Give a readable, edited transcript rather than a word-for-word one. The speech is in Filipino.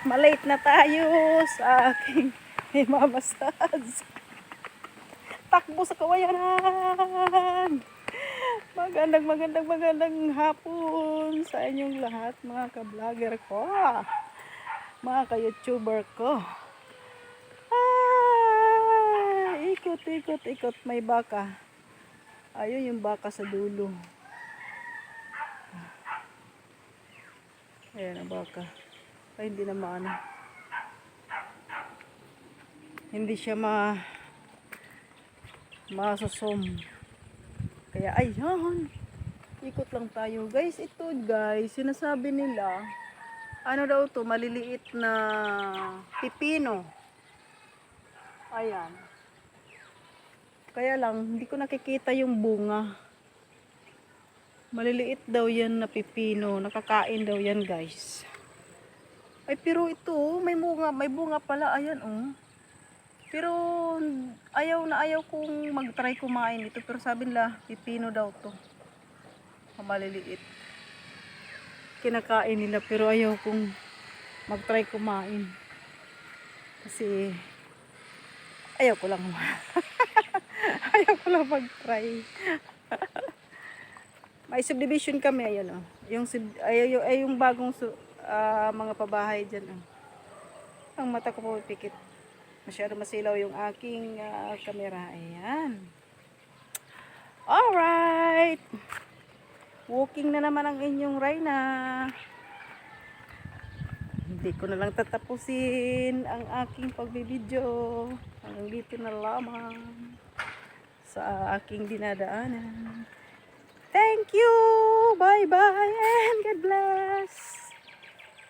malate na tayo sa aking mamasas. Takbo sa kawayanan. Magandang hapon sa inyong lahat, mga ka-vlogger ko, mga ka-youtuber ko. Ikot, may baka. Ayun yung baka sa dulo. Ayan ang baka. Ay, hindi na maano. Hindi siya masusom. Kaya ayun. Ikot lang tayo. Guys, ito guys, sinasabi nila, ano daw to, maliliit na pipino. Ayan. Kaya lang, hindi ko nakikita yung bunga. Maliliit daw yan na pipino. Nakakain daw yan guys. Ay, pero ito, may bunga pala. Ayan, oh. Pero, ayaw kong mag-try kumain ito. Pero sabi nila, pipino daw to. Maliliit. Kinakain nila, pero ayaw kong mag-try kumain. Kasi, ayaw ko lang ayaw ko lang mag-try. May subdivision kami, ayan oh. Yung bagong mga pabahay dyan oh. Ang mata ko po pikit. Masyado masilaw yung aking camera. Ayan. Alright. Walking na naman ang inyong Reyna. Hindi ko na lang tatapusin ang aking pagbibideo. Hanggang dito na lamang sa aking dinadaanan. Thank you. Bye-bye and God bless.